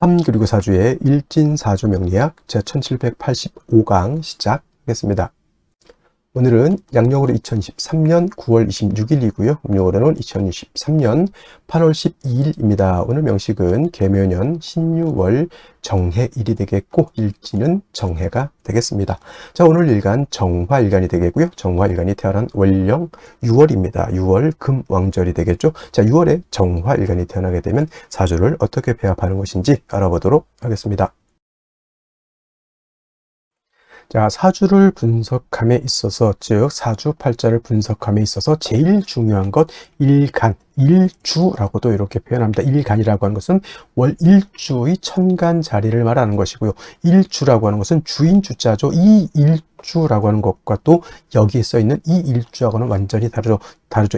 3 그리고 4주의 일진사주 명리학 제1785강 시작하겠습니다. 오늘은 양력으로 2023년 9월 26일이고요. 음력으로는 2023년 8월 12일입니다. 오늘 명식은 계묘년 신유월 정해일이 되겠고 일지는 정해가 되겠습니다. 자, 오늘 일간 정화일간이 되겠고요. 정화일간이 태어난 월령 6월입니다. 6월 금왕절이 되겠죠. 자, 6월에 정화일간이 태어나게 되면 사주를 어떻게 배합하는 것인지 알아보도록 하겠습니다. 자, 사주를 분석함에 있어서, 즉 사주팔자를 분석함에 있어서 제일 중요한 것 일간, 일주라고도 이렇게 표현합니다. 일간이라고 하는 것은 월 일주의 천간 자리를 말하는 것이고요. 일주라고 하는 것은 주인 주자죠. 이 일주라고 하는 것과 또 여기에 써 있는 이 일주하고는 완전히 다르죠.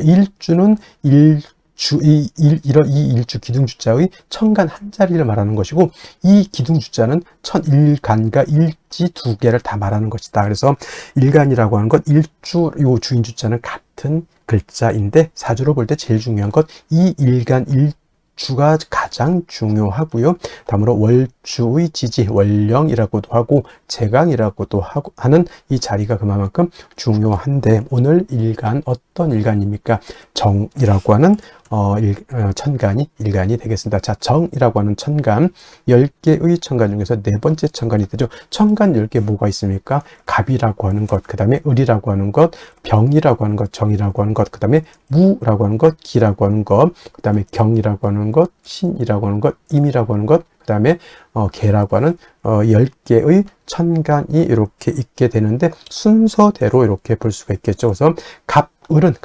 일주는 이 일주 기둥주자의 천간 한 자리를 말하는 것이고, 이 기둥주자는 천일간과 일지 두 개를 다 말하는 것이다. 그래서 일간이라고 하는 것, 일주, 요 주인주자는 같은 글자인데 사주로 볼 때 제일 중요한 것 이 일간 일주가 가장 중요하고요. 다음으로 월주의 지지, 월령이라고도 하고 제강이라고도 하는 이 자리가 그만큼 중요한데, 오늘 일간 어떤 일간입니까? 정이라고 하는 천간이 일간이 되겠습니다. 자, 정이라고 하는 천간 10개의 천간 중에서 네 번째 천간이 되죠. 천간 10개 뭐가 있습니까? 갑이라고 하는 것, 그 다음에 을이라고 하는 것, 병이라고 하는 것, 정이라고 하는 것, 그 다음에 무라고 하는 것, 기라고 하는 것, 그 다음에 경이라고 하는 것, 신이라고 하는 것, 임이라고 하는 것, 그 다음에 개라고 하는 10개의 천간이 이렇게 있게 되는데, 순서대로 이렇게 볼 수가 있겠죠. 그래서 갑을은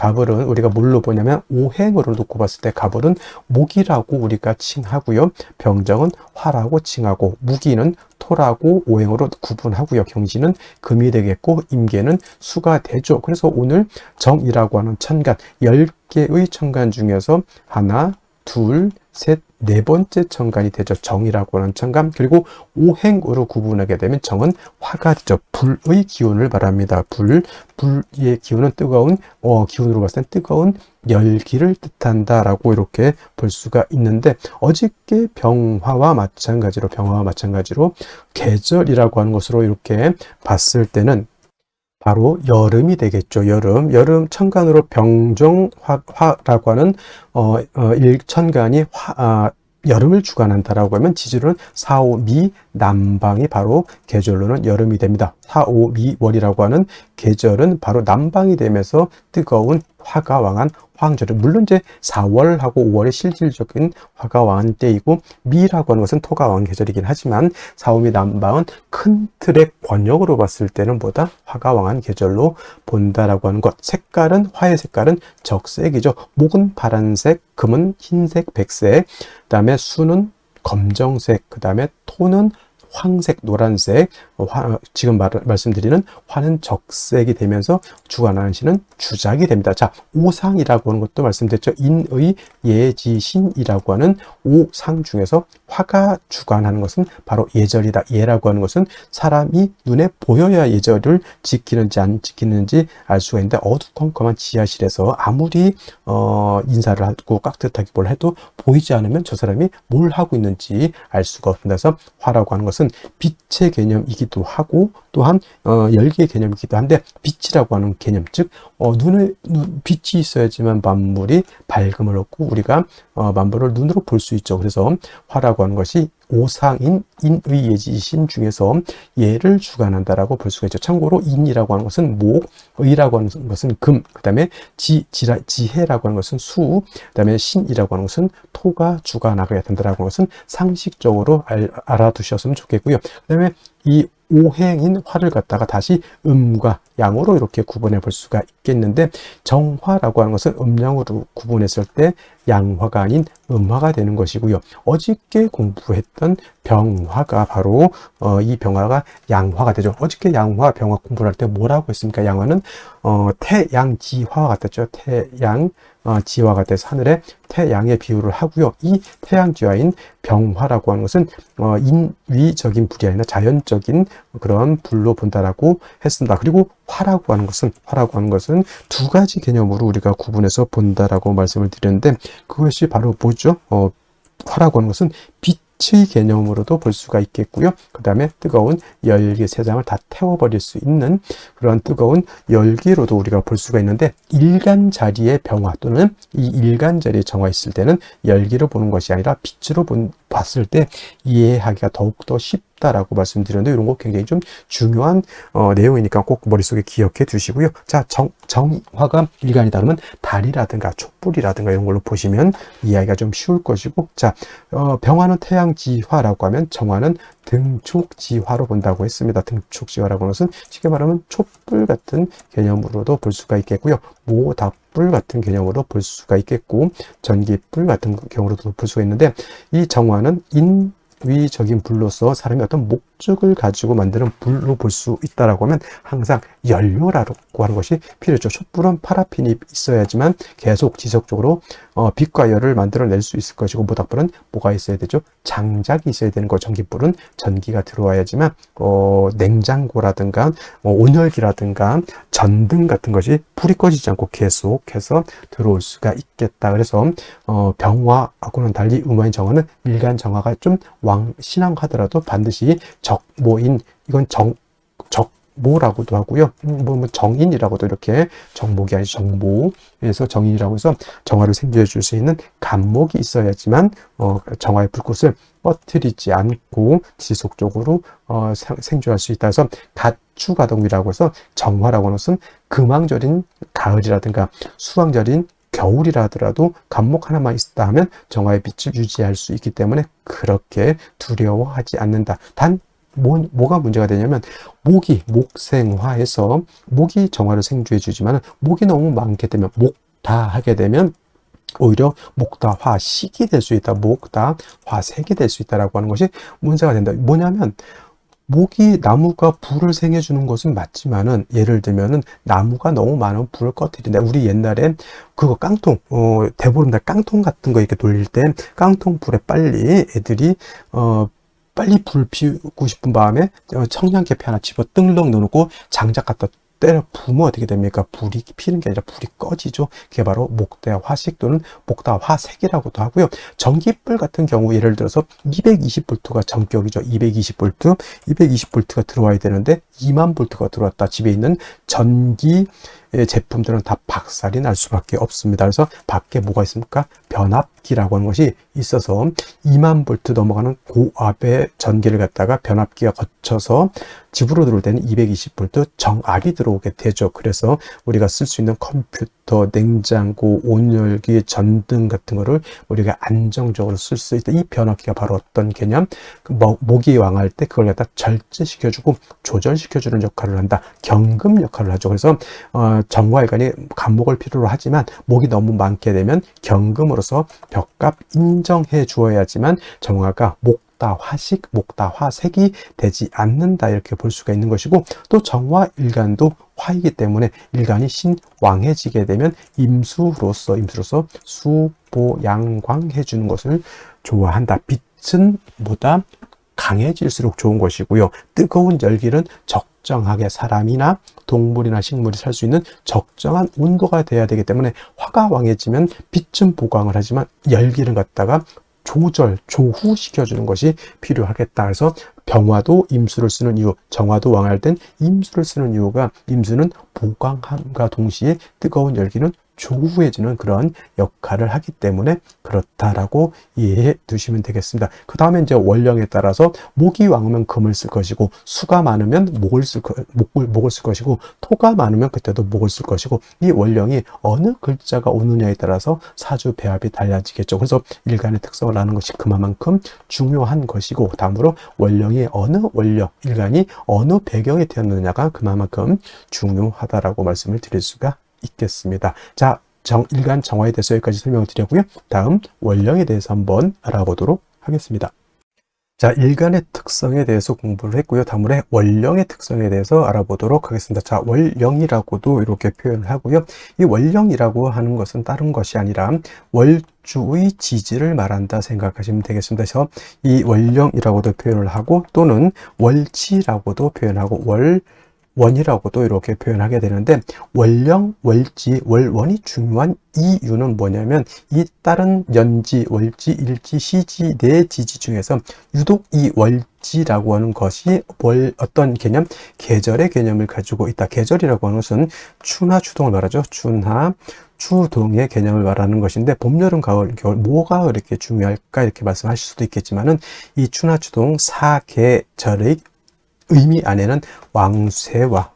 우리가 뭘로 보냐면 오행으로 놓고 봤을 때 갑을은 목이라고 우리가 칭하고요. 병정은 화라고 칭하고, 무기는 토라고 오행으로 구분하고요. 경신은 금이 되겠고, 임계는 수가 되죠. 그래서 오늘 정이라고 하는 천간 10개의 천간 중에서 하나, 둘, 셋, 네 번째 천간이 되죠. 정이라고 하는 천간. 그리고 오행으로 구분하게 되면 정은 화가 되죠. 불의 기운을 말합니다. 불의 기운은 뜨거운, 기운으로 봤을 땐 뜨거운 열기를 뜻한다라고 이렇게 볼 수가 있는데, 어저께 병화와 마찬가지로 계절이라고 하는 것으로 이렇게 봤을 때는 바로 여름이 되겠죠. 여름 천간으로 병정화라고 하는 일천간이 여름을 주관한다라고 하면, 지지로는 사오미 남방이 바로 계절로는 여름이 됩니다. 사오미월이라고 하는 계절은 바로 남방이 되면서 뜨거운 화가 왕한 황절을, 물론 이제 4월하고 5월의 실질적인 화가 왕한 때이고, 미라고 하는 것은 토가 왕한 계절이긴 하지만 사오미 남방은 큰 틀의 권역으로 봤을 때는 보다 화가 왕한 계절로 본다라고 하는 것. 화의 색깔은 적색이죠. 목은 파란색, 금은 흰색, 백색, 그 다음에 수는 검정색, 그 다음에 토는 황색, 노란색, 지금 말씀드리는 화는 적색이 되면서 주관하는 신은 주작이 됩니다. 자, 오상이라고 하는 것도 말씀드렸죠. 인의, 예지신이라고 하는 오상 중에서 화가 주관하는 것은 바로 예절이다. 예라고 하는 것은 사람이 눈에 보여야 예절을 지키는지 안 지키는지 알 수가 있는데, 어두컴컴한 지하실에서 아무리 인사를 하고 깍듯하게 뭘 해도 보이지 않으면 저 사람이 뭘 하고 있는지 알 수가 없습니다. 그래서 화라고 하는 것은 빛의 개념이기도 하고, 또한 열기의 개념이기도 한데, 빛이라고 하는 개념, 즉 빛이 있어야지만 만물이 밝음을 얻고 우리가 만물을 눈으로 볼 수 있죠. 그래서 화라고 하는 것이 오상인 인의 예지신 중에서 예를 주관한다라고 볼 수가 있죠. 참고로 인이라고 하는 것은 목, 의라고 하는 것은 금, 그 다음에 지혜라고 하는 것은 수, 그 다음에 신이라고 하는 것은 토가 주관하게 된다라고 하는 것은 상식적으로 알아두셨으면 좋겠고요. 그 다음에 이 오행인 화를 갖다가 다시 음과 양으로 이렇게 구분해 볼 수가 있겠는데, 정화라고 하는 것은 음양으로 구분했을 때 양화가 아닌 음화가 되는 것이고요. 어저께 공부했던 병화가 바로 이 병화가 양화가 되죠. 어저께 양화, 병화 공부를 할 때 뭐라고 했습니까? 양화는 태양지화와 같았죠. 지화가 같아서 하늘에 태양의 비유를 하고요. 이 태양지화인 병화라고 하는 것은 인위적인 불이 아니라 자연적인 그런 불로 본다라고 했습니다. 그리고 화라고 하는 것은 두 가지 개념으로 우리가 구분해서 본다라고 말씀을 드렸는데, 그것이 바로 뭐죠? 화라고 하는 것은 빛의 개념으로도 볼 수가 있겠고요. 그 다음에 뜨거운 열기, 세상을 다 태워버릴 수 있는 그런 뜨거운 열기로도 우리가 볼 수가 있는데, 일간자리의 병화 또는 이 일간자리의 정화 있을 때는 열기로 보는 것이 아니라 빛으로 봤을 때 이해하기가 더욱더 쉽다라고 말씀드렸는데, 이런 거 굉장히 좀 중요한 내용이니까 꼭 머릿속에 기억해 두시고요. 자, 정화가 일간이다 그러면 달이라든가 촛불이라든가 이런 걸로 보시면 이해하기가 좀 쉬울 것이고, 자, 병화는 태양지화라고 하면 정화는 등촉지화로 본다고 했습니다. 등촉지화라고 하는 것은 쉽게 말하면 촛불 같은 개념으로도 볼 수가 있겠고요. 모닥불 같은 개념으로 볼 수가 있겠고, 전기불 같은 경우로도 볼 수가 있는데, 이 정화는 인위적인 불로서 사람이 어떤 목적을 가지고 만드는 불로 볼 수 있다라고 하면 항상 연료라고 하는 것이 필요했죠. 촛불은 파라핀이 있어야지만 계속 지속적으로 빛과 열을 만들어낼 수 있을 것이고, 모닥불은 뭐가 있어야 되죠? 장작이 있어야 되는 거. 전기불은 전기가 들어와야지만 냉장고라든가 온열기라든가 전등 같은 것이 불이 꺼지지 않고 계속해서 들어올 수가 있겠다. 그래서 병화하고는 달리 음화인 정화는 일간 정화가 좀 왕신앙하더라도 반드시 적모인, 이건 정모라고도 하고요. 정인이라고도, 이렇게 정목이 아니죠. 정모에서 정인이라고 해서 정화를 생겨해 줄 수 있는 간목이 있어야지만 정화의 불꽃을 꺼트리지 않고 지속적으로 생존할 수 있다 해서 가추가동이라고 해서 정화라고 하는 것은 금왕절인 가을이라든가 수왕절인 겨울이라 하더라도 간목 하나만 있다 하면 정화의 빛을 유지할 수 있기 때문에 그렇게 두려워하지 않는다. 단 뭐가 문제가 되냐면, 목생화해서 목이 정화를 생주해 주지만 목이 너무 많게 되면, 목다하게 되면 오히려 목다화식이 될 수 있다. 목다화색이 될 수 있다라고 하는 것이 문제가 된다. 뭐냐면, 나무가 불을 생해주는 것은 맞지만은, 예를 들면은 나무가 너무 많은 불을 꺼뜨린다. 우리 옛날에 그거 깡통, 대보름달 깡통 같은 거 이렇게 돌릴 때 깡통 불에 빨리 애들이 빨리 불 피우고 싶은 마음에 청량계피 하나 집어 뜬렁 넣어놓고 장작 갖다 때려 부으면 어떻게 됩니까? 불이 피는 게 아니라 불이 꺼지죠. 그게 바로 목대화식 또는 목다화색이라고도 하고요. 전기불 같은 경우 예를 들어서 220V가 전격이죠. 220V, 220V가 들어와야 되는데 20000V가 들어왔다. 집에 있는 전기 제품들은 다 박살이 날 수밖에 없습니다. 그래서 밖에 뭐가 있습니까? 변압기라고 하는 것이 있어서 20000V 넘어가는 고압의 전기를 갖다가 변압기가 거쳐서 집으로 들어올 때는 220V 정압이 들어오게 되죠. 그래서 우리가 쓸 수 있는 컴퓨터, 냉장고, 온열기, 전등 같은 거를 우리가 안정적으로 쓸 수 있다. 이 변압기가 바로 어떤 개념? 모기 왕할 때 그걸 갖다 절제시켜주고 조절시켜주는 역할을 한다. 경금 역할을 하죠. 그래서 정화일간이 간목을 필요로 하지만 목이 너무 많게 되면 경금으로서 벽값 인정해 주어야지만 정화가 목다화식, 목다화색이 되지 않는다. 이렇게 볼 수가 있는 것이고, 또 정화일간도 화이기 때문에 일간이 신왕해지게 되면 임수로서 수보양광해 주는 것을 좋아한다. 빛은 보다 강해질수록 좋은 것이고요. 뜨거운 열기는 적정하게 사람이나 동물이나 식물이 살 수 있는 적정한 온도가 돼야 되기 때문에, 화가 왕해지면 빛은 보강을 하지만 열기를 갖다가 조후시켜주는 것이 필요하겠다. 그래서 병화도 임수를 쓰는 이유, 정화도 왕할 땐 임수를 쓰는 이유가, 임수는 보강함과 동시에 뜨거운 열기는 조후해지는 그런 역할을 하기 때문에 그렇다라고 이해해 두시면 되겠습니다. 그 다음에 이제 원령에 따라서 목이 왕하면 금을 쓸 것이고, 수가 많으면 목을 쓸 것이고, 토가 많으면 그때도 목을 쓸 것이고, 이 원령이 어느 글자가 오느냐에 따라서 사주 배합이 달라지겠죠. 그래서 일간의 특성을 아는 것이 그만큼 중요한 것이고, 다음으로 원령이 어느 원령, 일간이 어느 배경에 태어났느냐가 그만큼 중요하다라고 말씀을 드릴 수가 있겠습니다. 자, 일간 정화에 대해서 여기까지 설명을 드렸고요. 다음 원령에 대해서 한번 알아보도록 하겠습니다. 자, 일간의 특성에 대해서 공부를 했고요. 다음으로 원령의 특성에 대해서 알아보도록 하겠습니다. 자, 원령이라고도 이렇게 표현을 하고요. 이 원령이라고 하는 것은 다른 것이 아니라 월주의 지지를 말한다 생각하시면 되겠습니다. 그래서 이 원령이라고도 표현을 하고, 또는 월지라고도 표현하고, 월원이라고도 이렇게 표현하게 되는데, 월령, 월지, 월원이 중요한 이유는 뭐냐면 이 다른 연지, 월지, 일지, 시지, 내지지 중에서 유독 이 월지라고 하는 것이 어떤 개념? 계절의 개념을 가지고 있다. 계절이라고 하는 것은 추나 추동을 말하죠. 추나 추동의 개념을 말하는 것인데, 봄, 여름, 가을, 겨울 뭐가 그렇게 중요할까 이렇게 말씀하실 수도 있겠지만은 이 추나 추동 4계절의 의미 안에는 왕쇠와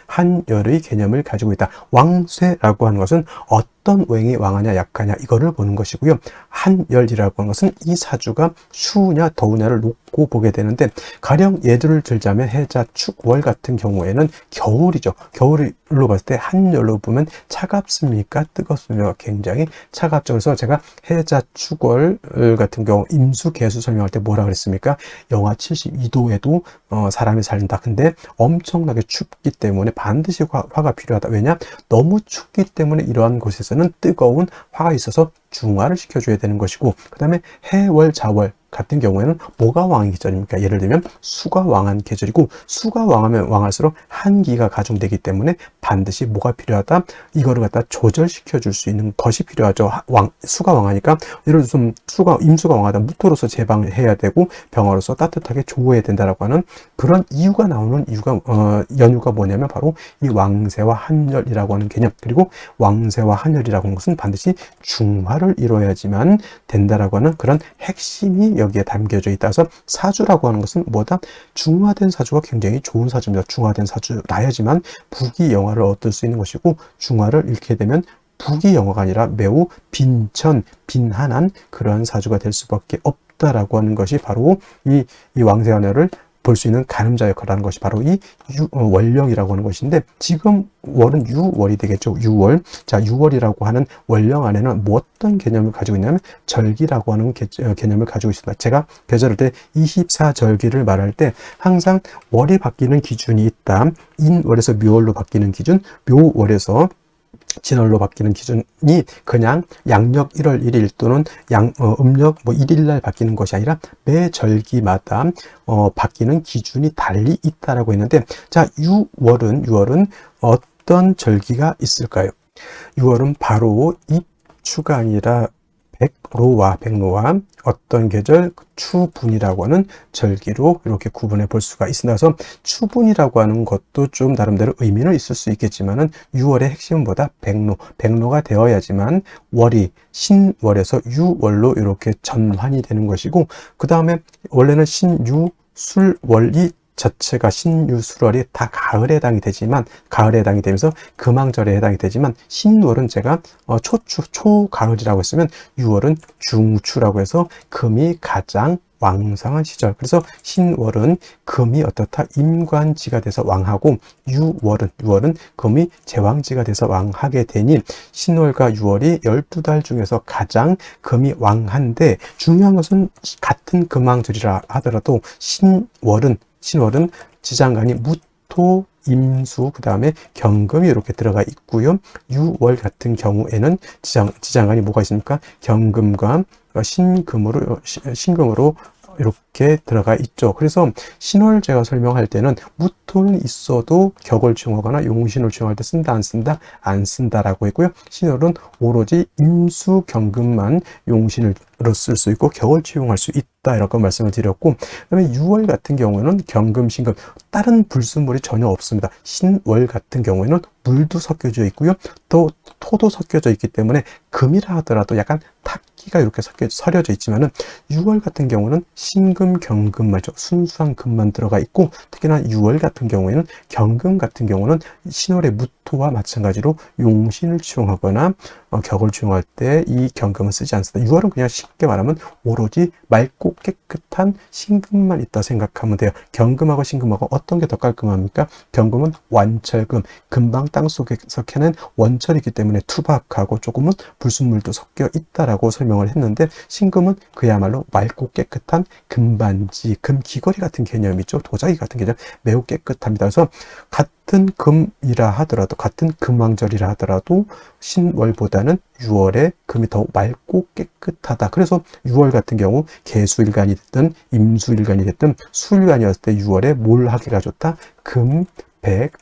한열의 개념을 가지고 있다. 왕쇠라고 하는 것은 어떤 왕이 왕하냐 약하냐 이거를 보는 것이고요. 한열이라고 하는 것은 이 사주가 추우냐 더우냐를 놓고 보게 되는데, 가령 예를 들자면 해자, 축, 월 같은 경우에는 겨울이죠. 겨울로 봤을 때 한열로 보면 차갑습니까? 뜨겁습니까? 굉장히 차갑죠. 그래서 제가 해자, 축, 월 같은 경우 임수, 개수 설명할 때 뭐라 그랬습니까? 영하 72도에도 사람이 살린다. 근데 엄청나게 춥기 때문에 반드시 화가 필요하다. 왜냐? 너무 춥기 때문에 이러한 곳에서는 뜨거운 화가 있어서 중화를 시켜줘야 되는 것이고, 그 다음에 해월, 자월 같은 경우에는 뭐가 왕의 계절입니까? 예를 들면 수가 왕한 계절이고, 수가 왕하면 왕할수록 한기가 가중되기 때문에 반드시 뭐가 필요하다? 이거를 갖다 조절시켜 줄 수 있는 것이 필요하죠. 수가 왕하니까 예를 들어서 임수가 왕하다 무토로서 제방해야 되고 병화로서 따뜻하게 조어야 된다라고 하는 그런 이유가 나오는 연유가 뭐냐면 바로 이 왕세와 한열이라고 하는 개념. 그리고 왕세와 한열이라고 하는 것은 반드시 중화를 이루어야지만 된다라고 하는 그런 핵심이 여기에 담겨져 있다서, 사주라고 하는 것은 뭐다? 중화된 사주가 굉장히 좋은 사주입니다. 중화된 사주 나야지만 부귀영화를 얻을 수 있는 것이고, 중화를 잃게 되면 부귀영화가 아니라 매우 빈한한 그러한 사주가 될 수밖에 없다라고 하는 것이 바로 이 왕세한열을 볼 수 있는 가늠자 역할을 하는 것이 바로 이 월령이라고 하는 것인데, 지금 월은 유월이 되겠죠. 유월. 자, 유월이라고 하는 월령 안에는 뭐 어떤 개념을 가지고 있냐면 절기라고 하는 개념을 가지고 있습니다. 제가 계절을 때 24절기를 말할 때 항상 월이 바뀌는 기준이 있다. 인월에서 묘월로 바뀌는 기준, 묘월에서 진월로 바뀌는 기준이 그냥 양력 1월 1일 또는 음력 1일날 바뀌는 것이 아니라 매 절기마다 바뀌는 기준이 달리 있다라고 했는데, 자, 유월은 어떤 절기가 있을까요? 6월은 바로 입추가 아니라 백로와 어떤 계절 추분이라고 하는 절기로 이렇게 구분해 볼 수가 있습니다. 그래서 추분이라고 하는 것도 좀 나름대로 의미는 있을 수 있겠지만은 6월의 핵심은 뭐다? 백로가 되어야지만 월이 신월에서 유월로 이렇게 전환이 되는 것이고, 그 다음에 원래는 신유 술월이 자체가 신유술월이 다 가을에 해당이 되면서 금왕절에 해당이 되지만, 신월은 제가 초가을이라고 했으면 6월은 중추라고 해서 금이 가장 왕성한 시절. 그래서 신월은 금이 어떻다? 임관지가 돼서 왕하고, 유월은 금이 제왕지가 돼서 왕하게 되니 신월과 유월이 12달 중에서 가장 금이 왕한데, 중요한 것은 같은 금왕절이라 하더라도 신월은 지장간이 무토, 임수, 그 다음에 경금이 이렇게 들어가 있고요. 유월 같은 경우에는 지장간이 뭐가 있습니까? 경금과 신금으로 이렇게 들어가 있죠. 그래서 신월 제가 설명할 때는 무토는 있어도 격을 취용하거나 용신을 취용할 때 쓴다 안 쓴다? 안 쓴다라고 했고요. 신월은 오로지 임수 경금만 용신으로 쓸 수 있고 격을 취용할 수 있다, 이렇게 말씀을 드렸고, 그다음에 6월 같은 경우에는 경금, 신금 다른 불순물이 전혀 없습니다. 신월 같은 경우에는 물도 섞여져 있고요. 또 토도 섞여져 있기 때문에 금이라 하더라도 약간 탁기가 이렇게 서려져 있지만은 6월 같은 경우는 신금, 경금 말죠. 순수한 금만 들어가 있고, 특히나 6월 같은 경우에는 경금 같은 경우는 신월의 무토와 마찬가지로 용신을 취용하거나 격을 취용할 때 이 경금은 쓰지 않습니다. 6월은 그냥 쉽게 말하면 오로지 맑고 깨끗한 신금만 있다 생각하면 돼요. 경금하고 신금하고 어떤 게 더 깔끔합니까? 경금은 완철금, 금방 땅속에서 캐낸 원철이기 때문에 투박하고 조금은 불순물도 섞여 있다라고 설명을 했는데, 신금은 그야말로 맑고 깨끗한 금반지, 금귀걸이 같은 개념이죠. 도자기 같은 개념, 매우 깨끗합니다. 그래서 같은 금이라 하더라도, 같은 금왕절이라 하더라도 신월보다는 6월에 금이 더 맑고 깨끗하다. 그래서 6월 같은 경우 개수일간이 됐든 임수일간이 됐든 수일간이었을 때 6월에 뭘 하기가 좋다? 금,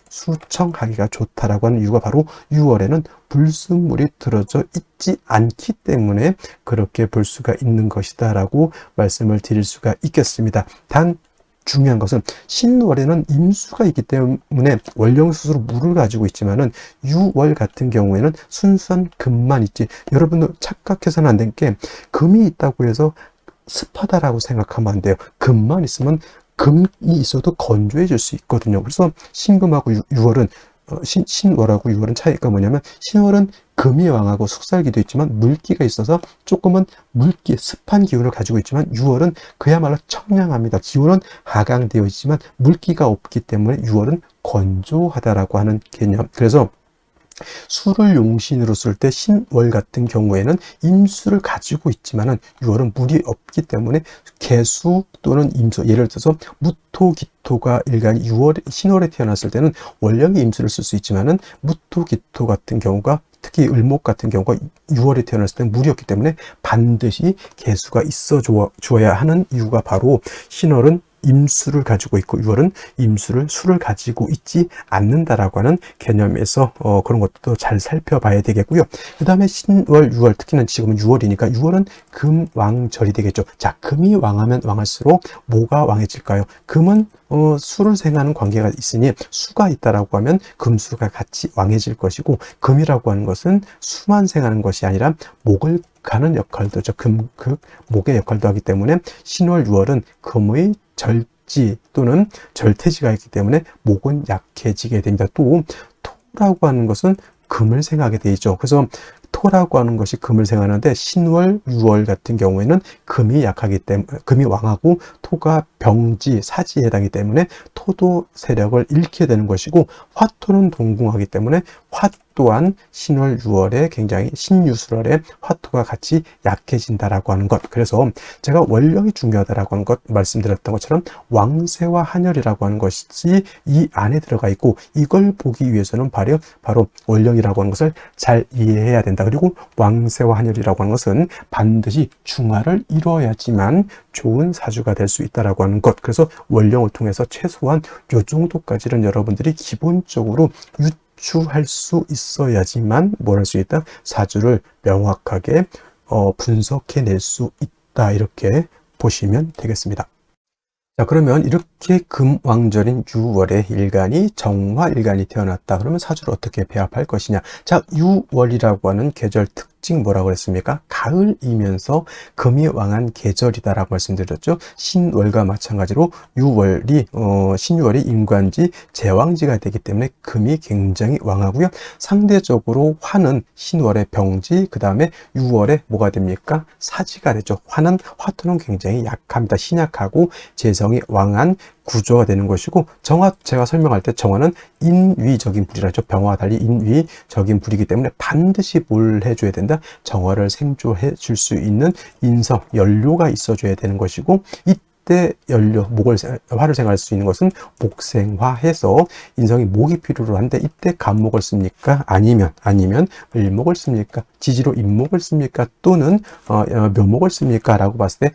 수청하기가 좋다라고 하는 이유가 바로 6월에는 불순물이 들어져 있지 않기 때문에 그렇게 볼 수가 있는 것이다 라고 말씀을 드릴 수가 있겠습니다. 단 중요한 것은 신월에는 임수가 있기 때문에 월령 스스로 물을 가지고 있지만은 6월 같은 경우에는 순수한 금만 있지, 여러분들 착각해서는 안 된 게 금이 있다고 해서 습하다라고 생각하면 안 돼요. 금만 있으면 금이 있어도 건조해질 수 있거든요. 그래서 신금하고 6월은 신월하고 6월은 차이가 뭐냐면, 신월은 금이 왕하고 숙살기도 있지만 물기가 있어서 조금은 물기, 습한 기운을 가지고 있지만 6월은 그야말로 청량합니다. 기온은 하강되어 있지만 물기가 없기 때문에 6월은 건조하다라고 하는 개념. 그래서 수를 용신으로 쓸 때 신월 같은 경우에는 임수를 가지고 있지만은 6월은 물이 없기 때문에 개수 또는 임수, 예를 들어서 무토기토가 일간이 6월 신월에 태어났을 때는 월령의 임수를 쓸 수 있지만은 무토기토 같은 경우가, 특히 을목 같은 경우가 6월에 태어났을 때는 물이 없기 때문에 반드시 개수가 있어 줘야 하는 이유가 바로 신월은 임수를 가지고 있고 6월은 수를 가지고 있지 않는다라고 하는 개념에서 그런 것도 잘 살펴봐야 되겠고요. 그 다음에 신월, 6월, 특히는 지금은 6월이니까 6월은 금왕절이 되겠죠. 자, 금이 왕하면 왕할수록 뭐가 왕해질까요? 금은 수를 생하는 관계가 있으니 수가 있다라고 하면 금수가 같이 왕해질 것이고, 금이라고 하는 것은 수만 생하는 것이 아니라 목을 가는 역할도, 목의 역할도 하기 때문에 신월, 6월은 금의 절지 또는 절퇴지가 있기 때문에 목은 약해지게 됩니다. 또 토라고 하는 것은 금을 생하게 되어 있죠. 그래서 토라고 하는 것이 금을 생하는데 신월, 6월 같은 경우에는 금이 약하기 때문에, 금이 왕하고 토가 병지, 사지에 해당하기 때문에 토도 세력을 잃게 되는 것이고, 화토는 동궁하기 때문에 화 또한 신월, 6월에 굉장히 신유술월에 화토가 같이 약해진다라고 하는 것. 그래서 제가 월령이 중요하다라고 하는 것 말씀드렸던 것처럼 왕세와 한열이라고 하는 것이 이 안에 들어가 있고, 이걸 보기 위해서는 바로 월령이라고 하는 것을 잘 이해해야 된다. 그리고 왕세와 한열이라고 하는 것은 반드시 중화를 이루어야지만 좋은 사주가 될 수 있다라고 하는 것. 그래서 월령을 통해서 최소한 이 정도까지는 여러분들이 기본적으로 유추할 수 있어야지만 뭘 할 수 있다? 사주를 명확하게 분석해낼 수 있다. 이렇게 보시면 되겠습니다. 자, 그러면 이렇게 금왕절인 6월에 일간이 정화일간이 태어났다. 그러면 사주를 어떻게 배합할 것이냐? 자, 6월이라고 하는 계절 특징 뭐라고 그랬습니까? 가을이면서 금이 왕한 계절이다라고 말씀드렸죠. 신월과 마찬가지로 6월이 신유월이 임관지 제왕지가 되기 때문에 금이 굉장히 왕하고요. 상대적으로 화는 신월의 병지, 그 다음에 6월에 뭐가 됩니까? 사지가 되죠. 화토는 굉장히 약합니다. 신약하고 재성이 왕한 구조가 되는 것이고, 정화, 제가 설명할 때 정화는 인위적인 불이라죠. 병화와 달리 인위적인 불이기 때문에 반드시 뭘 해줘야 된다? 정화를 생조해 줄 수 있는 인성, 연료가 있어줘야 되는 것이고, 이때 화를 생할 수 있는 것은 목생화해서 인성이 목이 필요로 한데, 이때 간목을 씁니까? 아니면 을목을 씁니까? 지지로 인목을 씁니까? 또는 묘목을 씁니까? 라고 봤을 때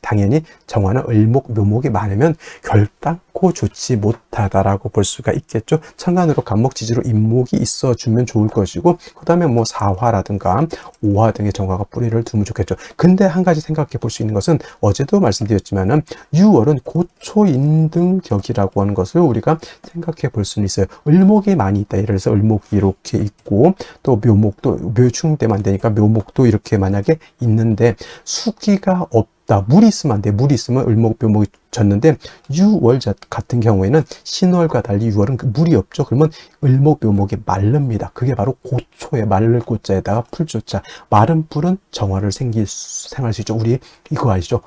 당연히 정화는 을목, 묘목이 많으면 결단코 좋지 못하다라고 볼 수가 있겠죠. 천간으로 간목, 지지로 인목이 있어주면 좋을 것이고, 그 다음에 뭐 사화라든가 오화 등의 정화가 뿌리를 두면 좋겠죠. 근데 한 가지 생각해 볼 수 있는 것은, 어제도 말씀드렸지만은 6월은 고초인등격이라고 하는 것을 우리가 생각해 볼 수는 있어요. 을목이 많이 있다. 예를 들어서 을목이 이렇게 있고, 또 묘목도 묘충 때만 되니까 묘목도 이렇게 만약에 있는데 수기가 없다. 물이 있으면 안 돼. 물이 있으면 을목, 묘목이 졌는데 6월 같은 경우에는 신월과 달리 6월은 물이 없죠. 그러면 을목, 묘목이 마릅니다. 그게 바로 고초에 마를 고자에다가 풀조자. 마른 풀은 정화를 생할 수 있죠. 우리 이거 아시죠?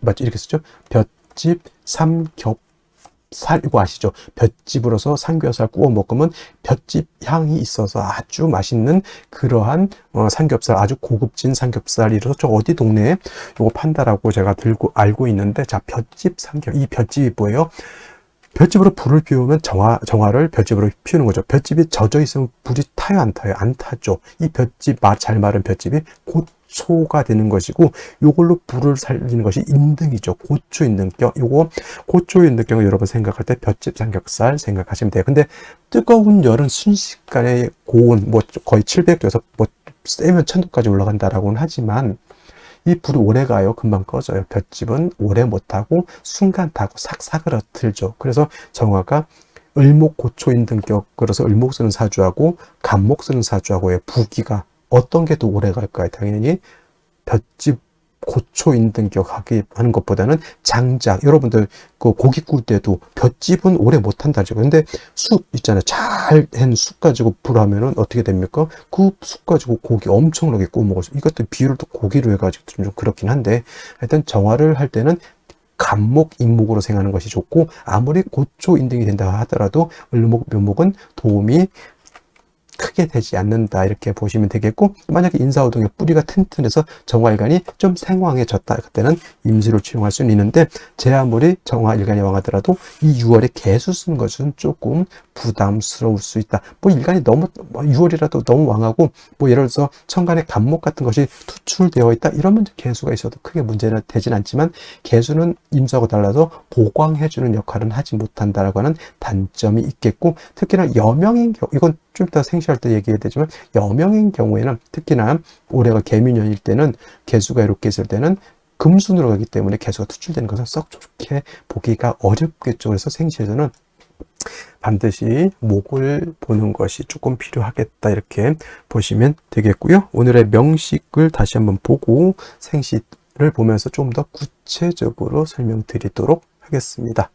맞죠? 이렇게 쓰죠? 볏짚, 삼겹살, 이거 아시죠? 볏짚으로서 삼겹살 구워 먹으면 볏짚 향이 있어서 아주 맛있는 그러한 삼겹살, 아주 고급진 삼겹살이라서 저 어디 동네에 이거 판다라고 제가 알고 있는데, 자, 볏짚 삼겹, 이 볏짚이 뭐예요? 볏짚으로 불을 피우면 정화를 볏짚으로 피우는 거죠. 볏짚이 젖어 있으면 불이 타요, 안 타요? 안 타죠. 이 볏짚, 잘 마른 볏짚이 고초가 되는 것이고, 요걸로 불을 살리는 것이 인등이죠. 고초 인등경. 요거 고초 인등경을 여러분 생각할 때 볏짚 삼겹살 생각하시면 돼요. 근데 뜨거운 열은 순식간에 고온, 뭐 거의 700도에서 뭐 세면 1000도까지 올라간다라고는 하지만, 이 불이 오래 가요. 금방 꺼져요. 볏짚은 오래 못하고 순간 타고 싹 사그러들죠. 그래서 정화가 을목 고초인 등격, 그래서 을목 쓰는 사주하고 간목 쓰는 사주하고의 부기가 어떤 게 더 오래 갈까요? 당연히 볏짚 고초인 등격 하는 것보다는 장작, 여러분들 그 고기 구울 때도 볏짚은 오래 못 한다죠. 근데 쑥 있잖아요. 잘 한 쑥 가지고 불하면은 어떻게 됩니까? 그 쑥 가지고 고기 엄청나게 구워 먹을 수. 이것도 비율을 또 고기로 해가지고 좀 그렇긴 한데, 하여튼 정화를 할 때는 간목, 인목으로 생각하는 것이 좋고, 아무리 고초 인등이 된다 하더라도 을목, 묘목은 도움이 크게 되지 않는다, 이렇게 보시면 되겠고, 만약에 인사오동의 뿌리가 튼튼해서 정화일간이 좀 생황해졌다, 그때는 임수를 취용할 수는 있는데, 제 아무리 정화일간이 왕하더라도 이 6월에 개수 쓰는 것은 조금 부담스러울 수 있다. 뭐 일간이 너무 6월이라도 너무 왕하고, 뭐 예를 들어서 천간에 간목 같은 것이 투출되어 있다, 이러면 개수가 있어도 크게 문제는 되진 않지만, 개수는 임수하고 달라서 보강해주는 역할은 하지 못한다라고 하는 단점이 있겠고, 특히나 여명인 경우, 이건 좀 이따 생시할 때 얘기해야 되지만, 여명인 경우에는 특히나 올해가 개미년일 때는, 개수가 이렇게 있을 때는 금순으로 가기 때문에 개수가 투출되는 것은 썩 좋게 보기가 어렵겠죠. 그래서 생시에서는 반드시 목을 보는 것이 조금 필요하겠다, 이렇게 보시면 되겠고요. 오늘의 명식을 다시 한번 보고 생시를 보면서 좀 더 구체적으로 설명드리도록 하겠습니다.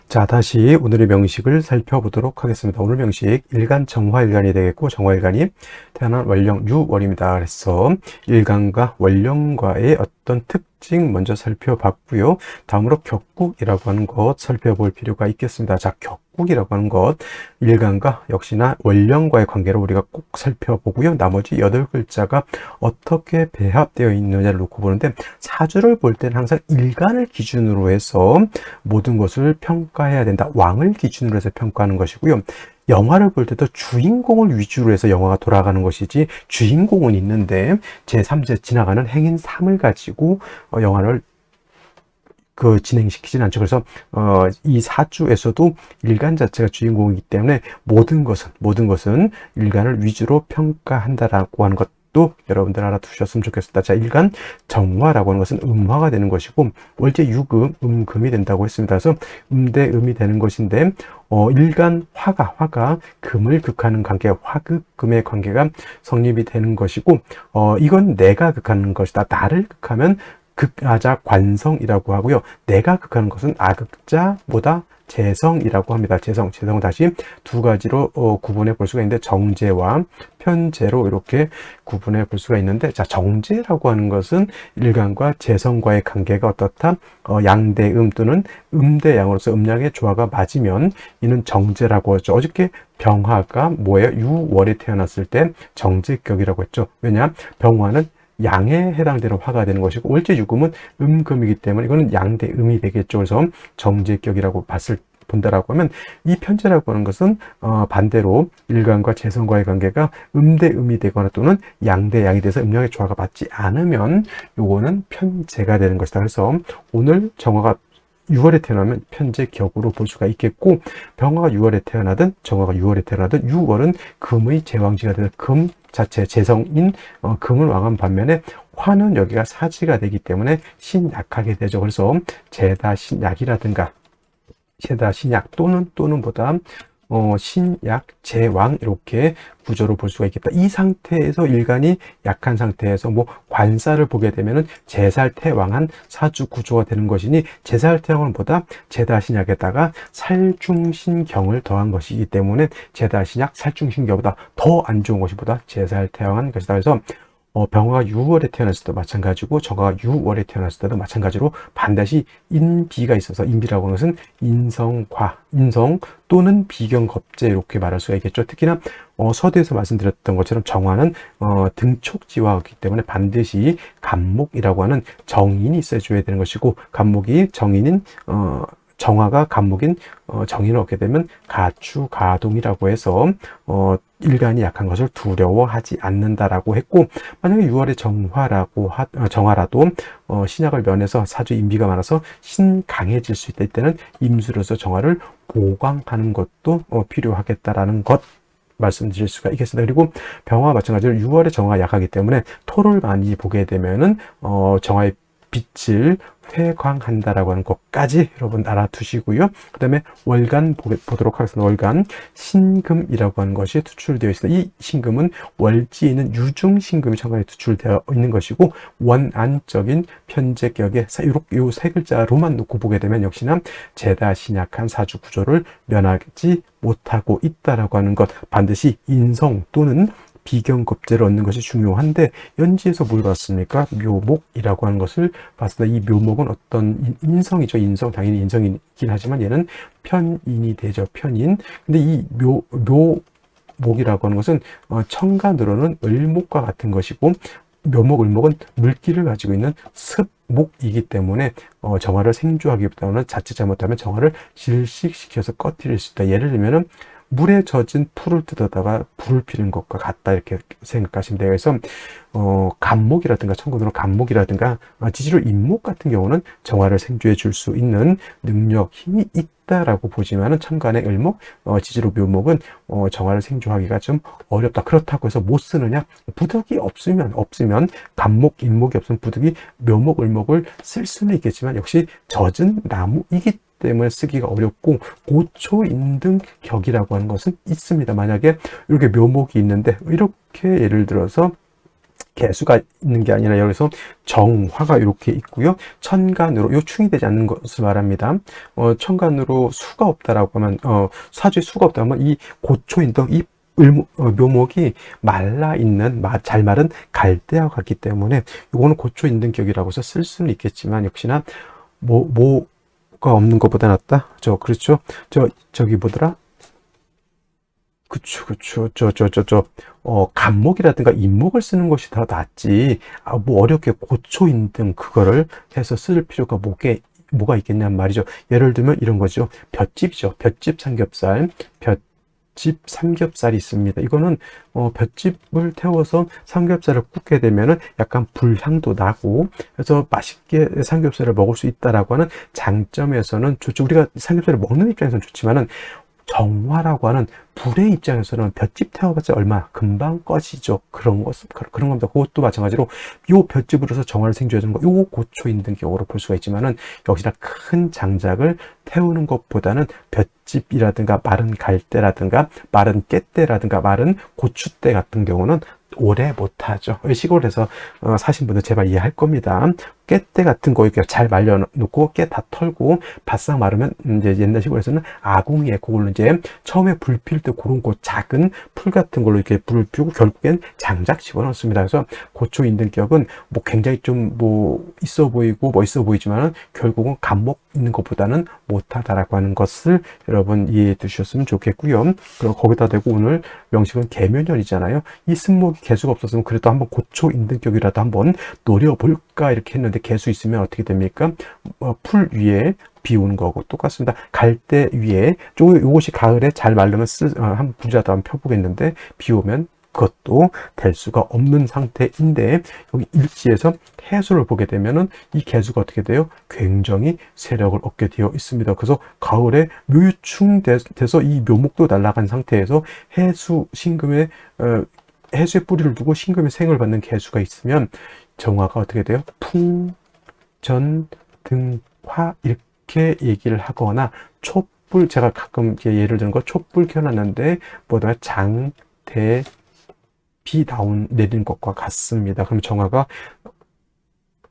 자, 다시 오늘의 명식을 살펴보도록 하겠습니다. 오늘 명식, 일간 정화일간이 되겠고, 정화일간이 태어난 월령 6월입니다. 그래서 일간과 월령과의 어떤 특징 먼저 살펴봤고요. 다음으로 격국이라고 하는 것 살펴볼 필요가 있겠습니다. 자, 격국이라고 하는 것, 일간과 역시나 월령과의 관계를 우리가 꼭 살펴보고요. 나머지 8글자가 어떻게 배합되어 있느냐를 놓고 보는데, 사주를 볼 때는 항상 일간을 기준으로 해서 모든 것을 평가해야 된다. 왕을 기준으로 해서 평가하는 것이고요. 영화를 볼 때도 주인공을 위주로 해서 영화가 돌아가는 것이지, 주인공은 있는데 제3제 지나가는 행인 3을 가지고 영화를 진행시키진 않죠. 그래서 이 사주에서도 일간 자체가 주인공이기 때문에 모든 것은 일간을 위주로 평가한다라고 하는 것도 여러분들 알아두셨으면 좋겠습니다. 자, 일간 정화라고 하는 것은 음화가 되는 것이고, 월제 유금, 음금이 된다고 했습니다. 그래서 음대 음이 되는 것인데, 일간 화가 금을 극하는 관계, 화극금의 관계가 성립이 되는 것이고, 이건 내가 극하는 것이다. 나를 극하면 극하자 관성이라고 하고요. 내가 극하는 것은 아극자보다 재성이라고 합니다. 재성 다시 두 가지로 구분해 볼 수가 있는데, 정재와 편재로 이렇게 구분해 볼 수가 있는데, 자, 정재라고 하는 것은 일간과 재성과의 관계가 어떻다? 양대음 또는 음대양으로서 음양의 조화가 맞으면 이는 정재라고 하죠. 어저께 병화가 뭐예요? 6월에 태어났을 때 정제격이라고 했죠. 왜냐? 병화는 양에 해당되는 화가 되는 것이고, 월제 유금은 음금이기 때문에 이거는 양대 음이 되겠죠. 그래서 정제격이라고 본다라고 하면, 이 편제라고 하는 것은 반대로 일간과 재성과의 관계가 음대 음이 되거나 또는 양대 양이 돼서 음양의 조화가 맞지 않으면 요거는 편제가 되는 것이다. 그래서 오늘 정화가 6월에 태어나면 편제격으로 볼 수가 있겠고, 병화가 6월에 태어나든 정화가 6월에 태어나든 6월은 금의 제왕지가 되는 금 자체 재성인 금을 왕한 반면에, 화는 여기가 사지가 되기 때문에 신약하게 되죠. 그래서 제다 신약이라든가 제다 신약 또는 보다 신약 제왕, 이렇게 구조로 볼 수가 있겠다. 이 상태에서 일간이 약한 상태에서 관사를 보게 되면은 제살태왕한 사주 구조가 되는 것이니, 제살태왕보다 제다신약에다가 살중신경을 더한 것이기 때문에 제다신약 살중신경보다 더 안 좋은 것이 제살태왕한 것이다. 그래서 병화가 6월에 태어났을 때도 마찬가지고 정화가 6월에 태어났을 때도 마찬가지로 반드시 인비가 있어서, 인비라고 하는 것은 인성과, 인성 또는 비경겁제 이렇게 말할 수가 있겠죠. 특히나 서두에서 말씀드렸던 것처럼 정화는 등촉지화이기 때문에 반드시 간목이라고 하는 정인이 있어줘야 되는 것이고, 간목이 정인인 정화가 간목인 정인을 얻게 되면 가추가동이라고 해서 일간이 약한 것을 두려워하지 않는다라고 했고, 만약에 6월에 정화라도 신약을 면해서 사주 인비가 많아서 신강해질 수 있다. 이때는 임수로서 정화를 보강하는 것도 필요하겠다라는 것 말씀드릴 수가 있겠습니다. 그리고 병화와 마찬가지로 6월에 정화가 약하기 때문에 토를 많이 보게 되면은 정화의 빛을 회광한다라고 하는 것까지 여러분 알아두시고요. 그 다음에 월간 보도록 하겠습니다. 월간 신금이라고 하는 것이 투출되어 있습니다. 이 신금은 월지에 있는 유중신금이 천간에 투출되어 있는 것이고, 원안적인 편제격에 요 세 글자로만 놓고 보게 되면 역시나 죄다 신약한 사주 구조를 면하지 못하고 있다라고 하는 것, 반드시 인성 또는 비경겁제를 얻는 것이 중요한데, 연지에서 뭘 봤습니까? 묘목이라고 하는 것을 봤습니다. 이 묘목은 어떤 인성이죠. 인성, 당연히 인성이긴 하지만 얘는 편인이 되죠. 편인. 근데 이 묘목이라고 하는 것은 천간으로는 을목과 같은 것이고, 묘목, 을목은 물기를 가지고 있는 습목이기 때문에 정화를 생조하기보다는 자칫 잘못하면 정화를 질식시켜서 꺼뜨릴 수 있다. 예를 들면은 물에 젖은 풀을 뜯어다가 불을 피는 것과 같다, 이렇게 생각하시면 돼요. 그래서 간목이라든가, 천간으로 간목이라든가 지지로 인목 같은 경우는 정화를 생조해 줄 수 있는 능력, 힘이 있다라고 보지만은 천간의 을목, 지지로 묘목은 정화를 생조하기가 좀 어렵다. 그렇다고 해서 못 쓰느냐? 부득이 없으면 간목, 인목이 없으면 부득이 묘목, 을목을 쓸 수는 있겠지만 역시 젖은 나무이기 때문에 쓰기가 어렵고, 고초인등 격이라고 하는 것은 있습니다. 만약에 이렇게 묘목이 있는데 이렇게 예를 들어서 개수가 있는 게 아니라 여기서 정화가 이렇게 있고요. 천간으로 요 충이 되지 않는 것을 말합니다. 천간으로 수가 없다라고 하면 사주에 수가 없다면 이 고초인등 이 묘목이 말라있는 잘 마른 갈대와 같기 때문에 이거는 고초인등격이라고 해서 쓸 수는 있겠지만 역시나 가 없는 것보다 낫다. 그렇죠. 저기 뭐더라? 그쵸. 간목이라든가 인목을 쓰는 것이 더 낫지. 뭐 어렵게 고초인등 그거를 해서 쓸 필요가 뭐가 있겠냐는 말이죠. 예를 들면 이런 거죠. 볏짚이죠. 볏짚 삼겹살. 볏짚 삼겹살이 있습니다. 이거는 볏짚을 태워서 삼겹살을 굽게 되면은 약간 불향도 나고, 그래서 맛있게 삼겹살을 먹을 수 있다라고 하는 장점에서는 좋죠. 우리가 삼겹살을 먹는 입장에서는 좋지만은 정화라고 하는 불의 입장에서는 볏짚 태워봤자 얼마 금방 꺼지죠. 그런 겁니다. 그것도 마찬가지로 요 볏짚으로서 정화를 생조해주는 거, 요 고초인등격으로 볼 수가 있지만은 역시나 큰 장작을 태우는 것보다는 볏짚이라든가 마른 갈대라든가 마른 깻대라든가 마른 고추대 같은 경우는 오래 못하죠. 시골에서 사신 분들 제발 이해할 겁니다. 깻대 같은 거 이렇게 잘 말려놓고 깨 다 털고 바싹 마르면 이제 옛날 시골에서는 아궁이에 그걸로 이제 처음에 불 필 때 그런 거 작은 풀 같은 걸로 이렇게 불을 피우고 결국엔 장작 집어넣습니다. 그래서 고초인등격은 뭐 굉장히 좀 뭐 있어 보이고 멋있어 보이지만은 결국은 간목 있는 것보다는 못하다라고 하는 것을 여러분 이해해 두셨으면 좋겠고요. 그리고 거기다 대고 오늘 명식은 계묘년이잖아요. 이 승목이 개수가 없었으면 그래도 한번 고초인등격이라도 한번 노려볼까 이렇게 했는데, 개수 있으면 어떻게 됩니까? 풀 위에 비 오는 거고 똑같습니다. 갈대 위에 요것이 가을에 잘 마르면 한 부자도 한번 펴보겠는데 비 오면 그것도 될 수가 없는 상태인데, 여기 일지에서 해수를 보게 되면은 이 개수가 어떻게 돼요? 굉장히 세력을 얻게 되어 있습니다. 그래서 가을에 묘유충돼서 이 묘목도 날아간 상태에서 해수 신금의 해수의 뿌리를 두고 신금의 생을 받는 개수가 있으면 정화가 어떻게 돼요? 풍전 등화 이렇게 얘기를 하거나, 촛불, 제가 가끔 예를 드는 거 촛불 켜놨는데 뭐다 장대 비 내리는 것과 같습니다. 그럼 정화가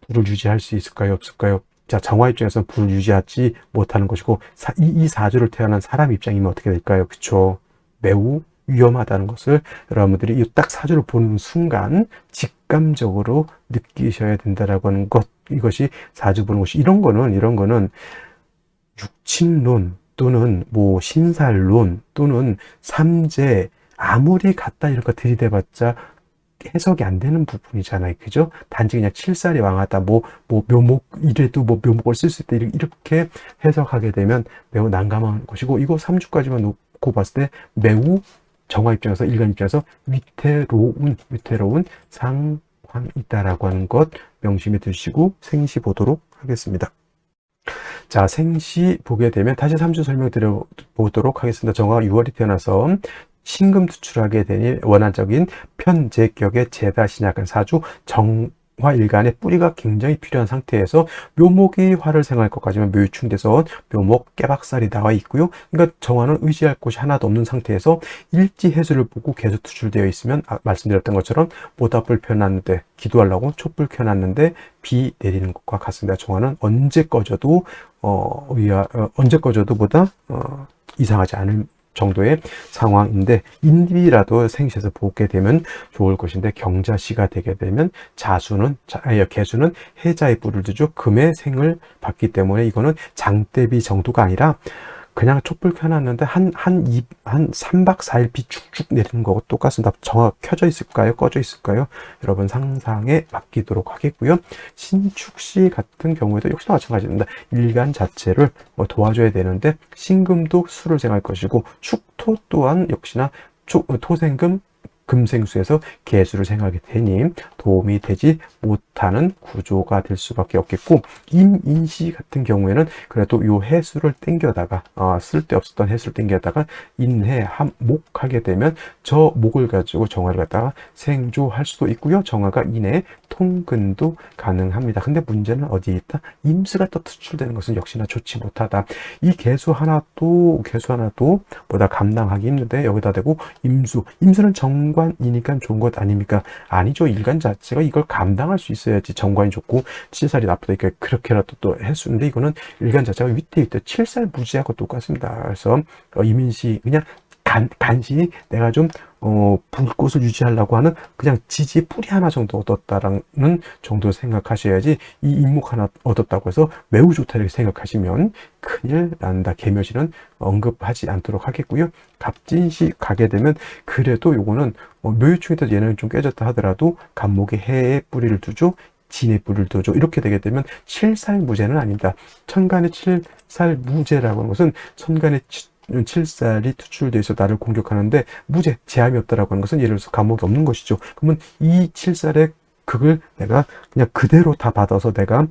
불을 유지할 수 있을까요? 없을까요? 자, 정화 입장에서는 불을 유지하지 못하는 것이고, 이 사주를 태어난 사람 입장이면 어떻게 될까요? 그쵸? 매우 위험하다는 것을 여러분들이 딱 사주를 보는 순간 직감적으로 느끼셔야 된다라고 하는 것, 이것이 사주 보는 것이, 이런 거는 육친론 또는 뭐 신살론 또는 삼재, 아무리 갖다 이런 거 들이대봤자 해석이 안 되는 부분이잖아요. 그죠? 단지 그냥 칠살이 왕하다, 뭐 묘목, 이래도 뭐 묘목을 쓸 수 있다, 이렇게 해석하게 되면 매우 난감한 것이고, 이거 3주까지만 놓고 봤을 때 매우 정화 입장에서, 일간 입장에서 위태로운 상황이다라고 하는 것 명심해 두시고 생시 보도록 하겠습니다. 자, 생시 보게 되면 다시 3주 설명 드려보도록 하겠습니다. 정화가 6월이 태어나서 신금 투출하게 되니 원한적인 편제격의 재다 신약한 사주 정화 일간의 뿌리가 굉장히 필요한 상태에서 묘목이 화를 생할 것까지만 묘유충돼서 묘목 깨박살이 나와 있고요. 그러니까 정화는 의지할 곳이 하나도 없는 상태에서 일지해수를 보고 계속 투출되어 있으면 말씀드렸던 것처럼 모닥불 펴놨는데 기도하려고 촛불 켜놨는데 비 내리는 것과 같습니다. 정화는 언제 꺼져도 보다 이상하지 않을 정도의 상황인데, 인비라도 생시에서 보게 되면 좋을 것인데, 경자시가 되게 되면 개수는 해자의 뿔을 두죠. 금의 생을 받기 때문에 이거는 장대비 정도가 아니라 그냥 촛불 켜놨는데 한 3박 4일 비 쭉쭉 내리는 거고 똑같습니다. 정화 켜져 있을까요? 꺼져 있을까요? 여러분 상상에 맡기도록 하겠고요. 신축시 같은 경우에도 역시나 마찬가지입니다. 일간 자체를 도와줘야 되는데 신금도 수를 생할 것이고, 축토 또한 역시나 토생금 금생수에서 개수를 생하게 되니 도움이 되지 못하는 구조가 될 수밖에 없겠고, 임인시 같은 경우에는 그래도 요 해수를 땡겨다가 쓸데없었던 해수를 땡겨다가 인해목하게 되면 저 목을 가지고 정화를 갖다가 생조할 수도 있고요. 정화가 인해 통근도 가능합니다. 근데 문제는 어디에 있다? 임수가 또 투출되는 것은 역시나 좋지 못하다. 이 개수 하나도 보다 감당하기 힘든데 여기다 대고 임수는 정관이니까 좋은 것 아닙니까? 아니죠. 일간 자체가 이걸 감당할 수 있어야지 정관이 좋고, 칠살이 나쁘다. 그렇게라도 또 해수인데, 이거는 일간 자체가 위태 칠살 무지하고 똑같습니다. 그래서 이민시 그냥 간신히 내가 좀 불꽃을 유지하려고 하는 그냥 지지의 뿌리 하나 정도 얻었다라는 정도 생각하셔야지, 이 인목 하나 얻었다고 해서 매우 좋다 이렇게 생각하시면 큰일 난다. 계묘시는 언급하지 않도록 하겠고요. 갑진시 가게 되면 그래도 요거는 묘유충에서 얘는 좀 깨졌다 하더라도 갑목에 해의 뿌리를 두죠. 진의 뿌리를 두죠. 이렇게 되게 되면 칠살무제는 아닙니다. 천간의 칠살무제라고 하는 것은 천간의 칠살이 투출되어 있어 나를 공격하는데 무제, 제함이 없다라고 하는 것은 예를 들어서 감옥이 없는 것이죠. 그러면 이 칠살의 극을 내가 그냥 그대로 다 받아서 내가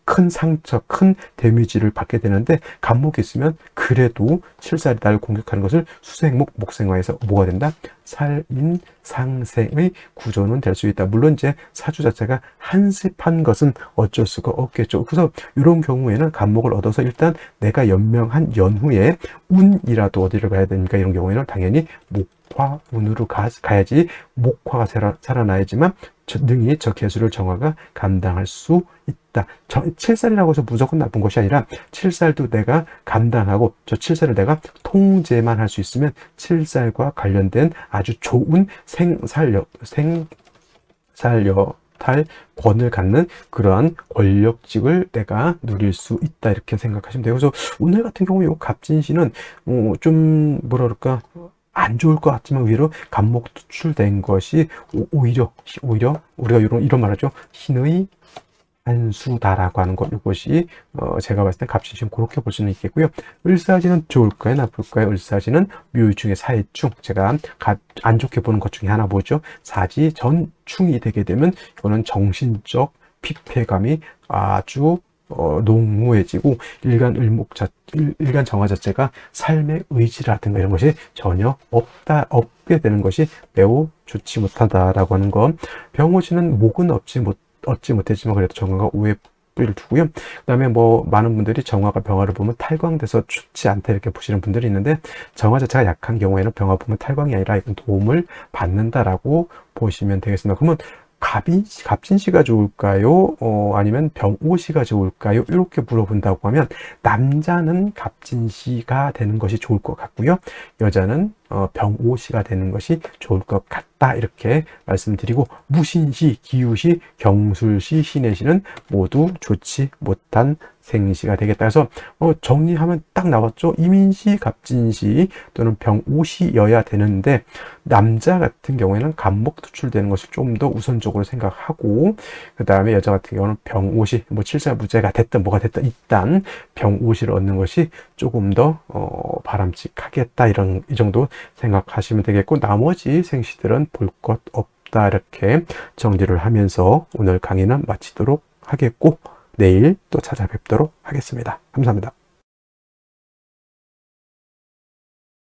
큰 상처, 큰 데미지를 받게 되는데, 간목이 있으면 그래도 칠살이 나를 공격하는 것을 수생목, 목생화에서 뭐가 된다? 살인상생의 구조는 될 수 있다. 물론 이제 사주 자체가 한습한 것은 어쩔 수가 없겠죠. 그래서 이런 경우에는 간목을 얻어서 일단 내가 연명한 연후에 운이라도 어디를 가야 되니까, 이런 경우에는 당연히 목화운으로 가야지, 목화가 살아나야지만 능히 저 개수를 정화가 감당할 수 있다. 칠살이라고 해서 무조건 나쁜 것이 아니라, 칠살도 내가 감당하고 저 칠살을 내가 통제만 할 수 있으면 칠살과 관련된 아주 좋은 생살여탈권을 갖는 그러한 권력직을 내가 누릴 수 있다, 이렇게 생각하시면 돼요. 그래서 오늘 같은 경우 이 갑진시는 좀 뭐라 그럴까, 안 좋을 것 같지만 의외로 간목 투출된 것이 오히려 우리가 이런 말 하죠. 신의 한수다라고 하는 것, 이것이 제가 봤을 땐 갑진시는 그렇게 볼 수는 있겠고요. 을사지는 좋을까요, 나쁠까요? 을사지는 묘유충의 사해충, 제가 안 좋게 보는 것 중에 하나 뭐죠? 사지 전충이 되게 되면 이거는 정신적 피폐감이 아주 농후해지고, 일간 정화 자체가 삶의 의지라든가 이런 것이 전혀 없게 되는 것이 매우 좋지 못하다라고 하는 것. 병호시는 목은 얻지 못했지만 그래도 정화가 우에 뿌리를 두고요. 그 다음에 많은 분들이 정화가 병화를 보면 탈광돼서 좋지 않다 이렇게 보시는 분들이 있는데, 정화 자체가 약한 경우에는 병화 보면 탈광이 아니라 이건 도움을 받는다라고 보시면 되겠습니다. 그러면 갑진시가 좋을까요? 아니면 병오시가 좋을까요? 이렇게 물어본다고 하면, 남자는 갑진시가 되는 것이 좋을 것 같고요. 여자는 병오시가 되는 것이 좋을 것 같다. 이렇게 말씀드리고, 무신시, 기우시, 경술시, 신해시는 모두 좋지 못한 생시가 되겠다. 그래서 정리하면 딱 나왔죠. 이민시, 갑진시 또는 병오시여야 되는데, 남자 같은 경우에는 간목 투출되는 것을 좀 더 우선적으로 생각하고, 그 다음에 여자 같은 경우는 병오시, 뭐 칠사무죄가 됐든 뭐가 됐든 일단 병오시를 얻는 것이 조금 더 바람직하겠다. 이 정도 생각하시면 되겠고, 나머지 생시들은 볼 것 없다. 이렇게 정리를 하면서 오늘 강의는 마치도록 하겠고, 내일 또 찾아뵙도록 하겠습니다. 감사합니다.